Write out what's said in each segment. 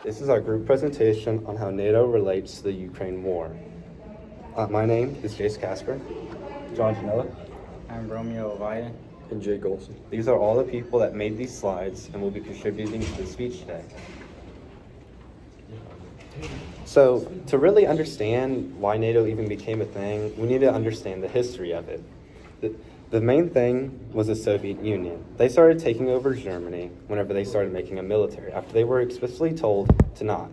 This is our group presentation on how NATO relates to the Ukraine war. My name is Jace Casper. John Janella. I'm Romeo Avaya. And Jay Golson. These are all the people that made these slides and will be contributing to the speech today. So, to really understand why NATO even became a thing, we need to understand the history of it. The main thing was the Soviet Union. They started taking over Germany whenever they started making a military, after they were explicitly told to not.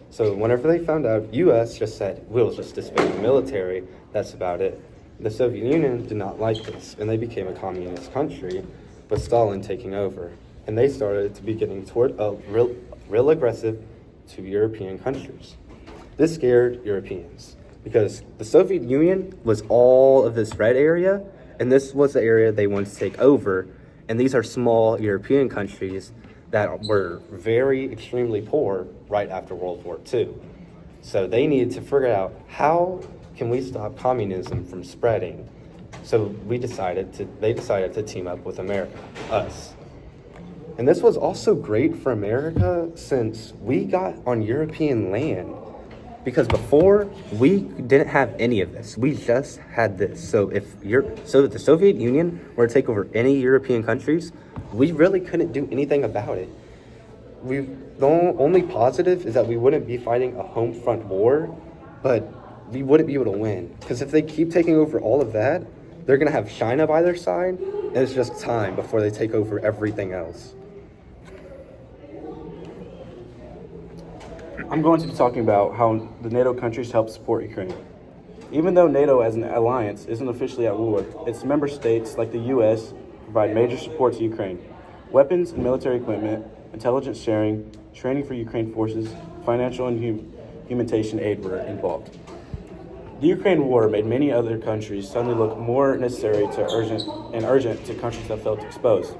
So whenever they found out, U.S. just said, we'll just disband the military, that's about it. The Soviet Union did not like this, and they became a communist country, with Stalin taking over. And they started to be getting toward real aggressive to European countries. This scared Europeans, because the Soviet Union was all of this red area, and this was the area they wanted to take over. And these are small European countries that were very extremely poor right after World War II. So they needed to figure out, how can we stop communism from spreading? So they decided to team up with America, us. And this was also great for America since we got on European land. Because before, we didn't have any of this. We just had this. So if the Soviet Union were to take over any European countries, we really couldn't do anything about it. The only positive is that we wouldn't be fighting a home front war, but we wouldn't be able to win. Because if they keep taking over all of that, they're going to have China by their side, and it's just time before they take over everything else. I'm going to be talking about how the NATO countries help support Ukraine. Even though NATO as an alliance isn't officially at war, its member states, like the U.S., provide major support to Ukraine. Weapons and military equipment, intelligence sharing, training for Ukraine forces, financial and humanitarian aid were involved. The Ukraine war made many other countries suddenly look more necessary to urgent to countries that felt exposed.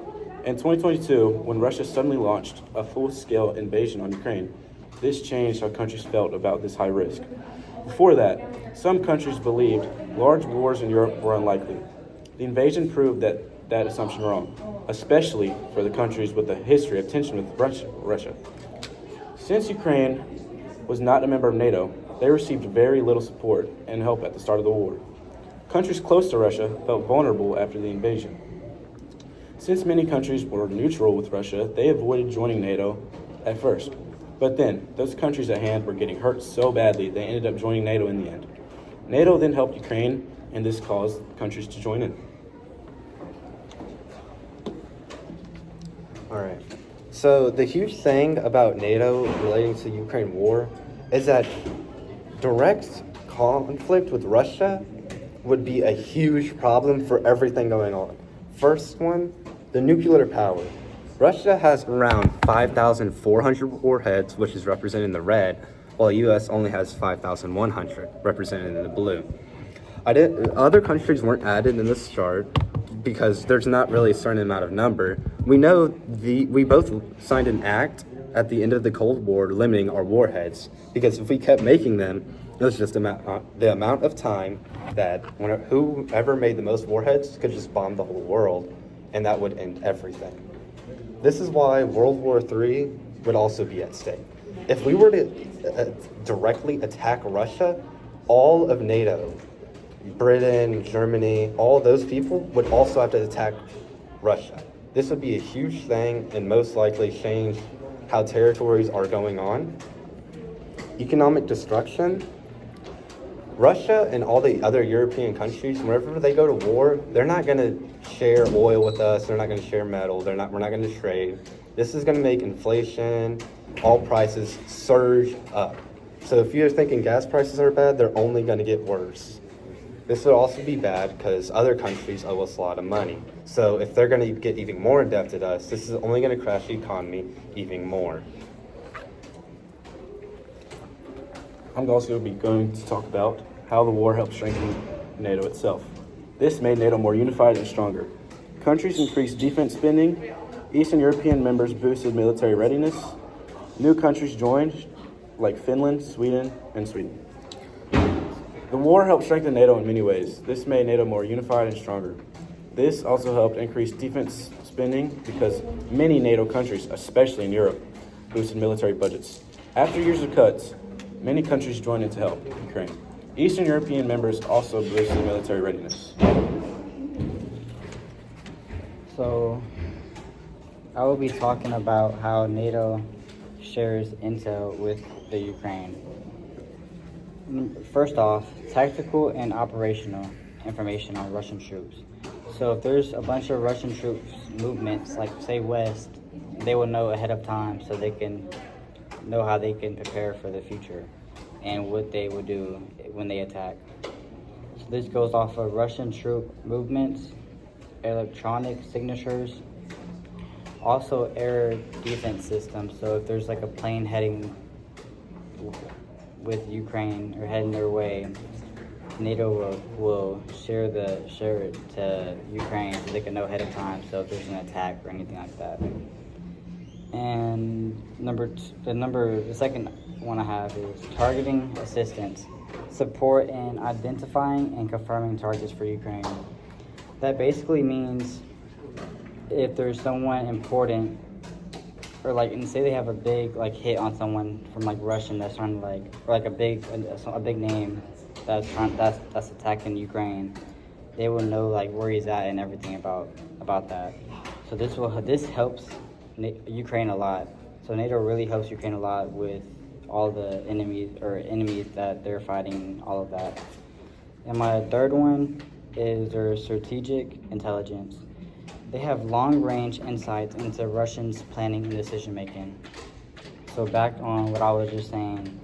In 2022, when Russia suddenly launched a full-scale invasion on Ukraine, this changed how countries felt about this high risk. Before that, some countries believed large wars in Europe were unlikely. The invasion proved that assumption wrong, especially for the countries with a history of tension with Russia. Since Ukraine was not a member of NATO, they received very little support and help at the start of the war. Countries close to Russia felt vulnerable after the invasion. Since many countries were neutral with Russia, they avoided joining NATO at first. But then, those countries at hand were getting hurt so badly, they ended up joining NATO in the end. NATO then helped Ukraine, and this caused countries to join in. All right. So the huge thing about NATO relating to Ukraine war is that direct conflict with Russia would be a huge problem for everything going on. First one, the nuclear power. Russia has around 5,400 warheads, which is represented in the red, while the U.S. only has 5,100, represented in the blue. Other countries weren't added in this chart because there's not really a certain amount of number. We know we both signed an act at the end of the Cold War limiting our warheads, because if we kept making them, it was just the amount of time that whoever made the most warheads could just bomb the whole world, and that would end everything. This is why World War III would also be at stake. If we were to directly attack Russia, all of NATO, Britain, Germany, all those people would also have to attack Russia. This would be a huge thing and most likely change how territories are going on. Economic destruction. Russia and all the other European countries, whenever they go to war, they're not going to share oil with us. They're not going to share metal. We're not going to trade. This is going to make inflation, all prices surge up. So if you're thinking gas prices are bad, they're only going to get worse. This would also be bad because other countries owe us a lot of money. So if they're going to get even more indebted to us, this is only going to crash the economy even more. I'm also going to talk about how the war helped strengthen NATO itself. This made NATO more unified and stronger. Countries increased defense spending, Eastern European members boosted military readiness, new countries joined, like Finland, Sweden, and Sweden. The war helped strengthen NATO in many ways. This made NATO more unified and stronger. This also helped increase defense spending because many NATO countries, especially in Europe, boosted military budgets. After years of cuts, many countries joined in to help Ukraine. Eastern European members also boosted military readiness. So, I will be talking about how NATO shares intel with the Ukraine. First off, tactical and operational information on Russian troops. So if there's a bunch of Russian troops movements, like say west, they will know ahead of time so they can know how they can prepare for the future and what they would do when they attack. So this goes off of Russian troop movements, electronic signatures, also air defense systems. So if there's like a plane heading with Ukraine or heading their way, NATO will share it to Ukraine so they can know ahead of time. So if there's an attack or anything like that. And the second one I have is targeting assistance, support in identifying and confirming targets for Ukraine. That basically means if there's someone important, or like, and say they have a big like hit on someone from like Russian that's trying to like, or like a big name that's attacking Ukraine, they will know like where he's at and everything about that. So this helps Ukraine a lot. So NATO really helps Ukraine a lot with all the enemies that they're fighting, all of that. And my third one is their strategic intelligence. They have long-range insights into Russians' planning and decision-making. So back on what I was just saying,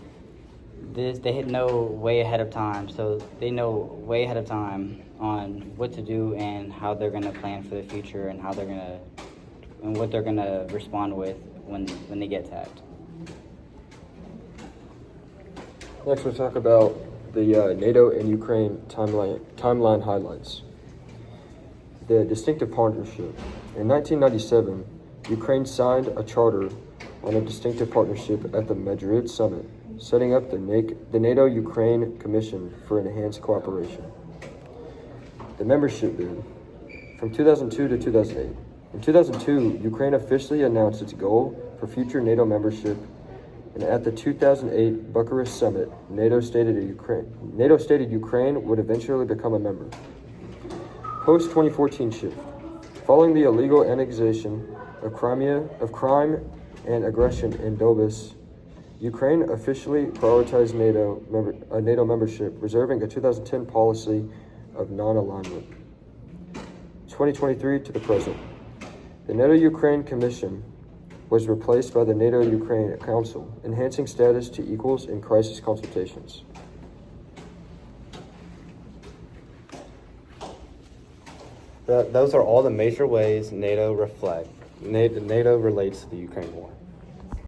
they know way ahead of time. So they know way ahead of time on what to do and how they're going to plan for the future and what they're going to respond with when they get attacked. Next, we'll talk about the NATO and Ukraine timeline highlights. The distinctive partnership. In 1997, Ukraine signed a charter on a distinctive partnership at the Madrid summit, setting up the NATO-Ukraine Commission for Enhanced Cooperation. The membership bid. From 2002 to 2008. In 2002, Ukraine officially announced its goal for future NATO membership, and at the 2008 Bucharest summit, NATO stated Ukraine would eventually become a member. Post-2014 shift. Following the illegal annexation of Crimea and aggression in Donbas, Ukraine officially prioritized NATO membership, reserving a 2010 policy of non-alignment. 2023 to the present. The NATO-Ukraine Commission was replaced by the NATO-Ukraine Council, enhancing status to equals in crisis consultations. Those are all the major ways NATO relates to the Ukraine war.